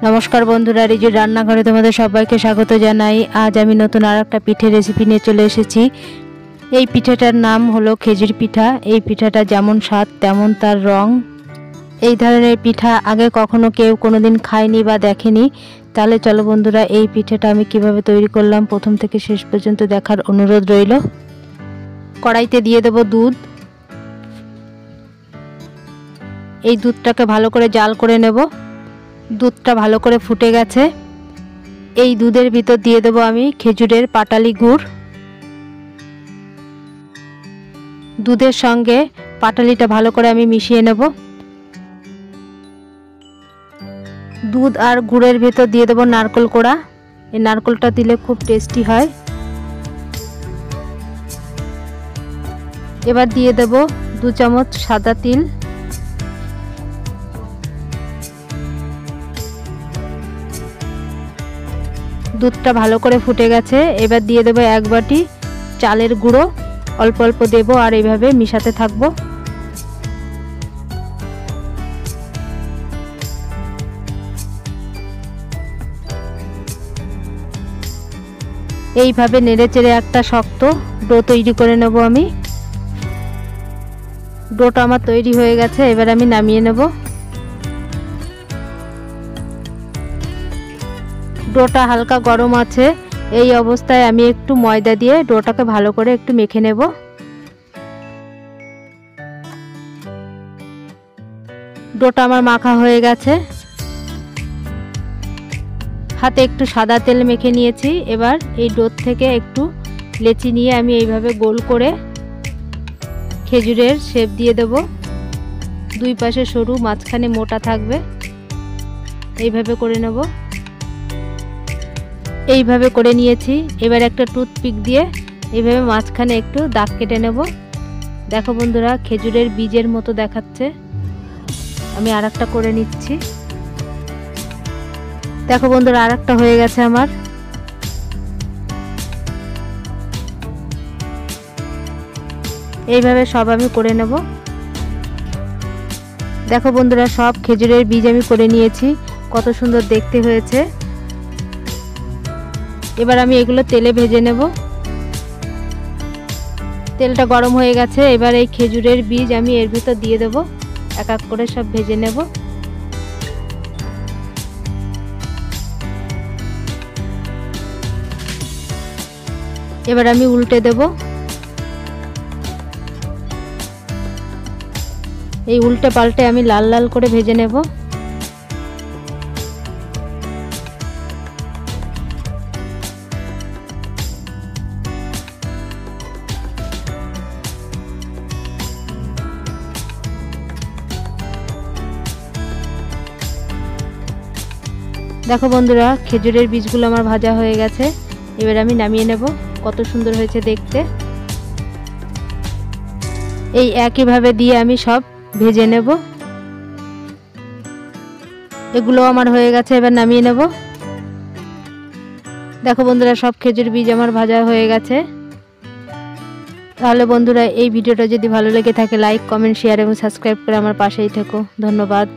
नमस्कार बंधुरा रिजु रान्नाघरे तुम्हादेर सबाइके स्वागत जानाई। आज आमी नतून आरेकटा पिठे रेसिपि निये चले एसेछि। এই পিঠাটার নাম হলো খেজুর পিঠা। এই পিঠাটা যেমন স্বাদ তেমন তার রং। এই ধরনের পিঠা আগে কখনো কেউ কোনোদিন খায়নি বা দেখেনি। তাহলে চলো বন্ধুরা এই পিঠাটা আমি কিভাবে তৈরি করলাম প্রথম থেকে শেষ পর্যন্ত দেখার অনুরোধ রইল। কড়াইতে দিয়ে দেব দুধ। এই দুধটাকে ভালো করে জাল করে নেব। দুধটা ভালো করে ফুটে গেছে। এই দুধের ভিতর দিয়ে দেব আমি খেজুরের পাটালি গুড়। দুধের সঙ্গে পাটালিটা ভালো করে আমি মিশিয়ে নেব। দুধ আর গুড়ের ভেতর দিয়ে দেব নারকেল কোড়া। এই নারকেলটা দিলে খুব টেস্টি হয়। এবার দিয়ে দেব 2 চামচ সাদা তিল। দুধটা ভালো করে ফুটে গেছে। এবার দিয়ে দেব 1 বাটি চালের গুঁড়ো। অল্প অল্প দেব আর এইভাবে মিশাতে থাকবো। এইভাবে নেড়েচেড়ে একটা শক্ত ডো তৈরি করে নেব আমি। ডোটা আমার তৈরি হয়ে গেছে। এবার আমি নামিয়ে নেব। ডোটা হালকা গরম আছে। এই অবস্থায় আমি একটু ময়দা দিয়ে ডোটাকে ভালো করে একটু মেখে নেব। ডোটা আমার মাখা হয়ে গেছে। হাতে একটু সাদা তেল মেখে নিয়েছি। এবার এই ডো থেকে একটু লেচি নিয়ে আমি এইভাবে গোল করে খেজুরের শেপ দিয়ে দেব। দুই পাশে সরু, মাঝখানে মোটা থাকবে। এইভাবে করে নেব। এইভাবে করে নিয়েছি। এবার একটা টুথপিক দিয়ে এইভাবে মাঝখানে একটু দাগ কেটে নেব। দেখো বন্ধুরা খেজুরের বীজের মতো দেখাচ্ছে। আমি আরেকটা করে নিচ্ছি। দেখো বন্ধুরা আরেকটা হয়ে গেছে আমার। এইভাবে সব আমি করে নেব। দেখো বন্ধুরা সব খেজুরের বীজ আমি করে নিয়েছি। কত সুন্দর দেখতে হয়েছে। এবার আমি এগুলো তেলে ভেজে নেব। তেলটা গরম হয়ে গেছে। এবার এই খেজুরের বীজ আমি এর ভিতর দিয়ে দেব। এক এক করে সব ভেজে নেব। এবার আমি উল্টে দেব। এই উল্টে পাল্টে আমি লাল লাল করে ভেজে নেব। দেখো বন্ধুরা খেজুরের বীজগুলো আমার ভাজা হয়ে গেছে। এবার আমি নামিয়ে নেব। কত সুন্দর হয়েছে দেখতে। এই একইভাবে দিয়ে আমি সব ভেজে নেব। এগুলো আমার হয়ে গেছে। এবার নামিয়ে নেব। দেখো বন্ধুরা সব খেজুর বীজ আমার ভাজা হয়ে গেছে। তাহলে বন্ধুরা এই ভিডিওটা যদি ভালো লেগে থাকে লাইক, কমেন্ট, শেয়ার এবং সাবস্ক্রাইব করে আমার পাশেই থেকো। ধন্যবাদ।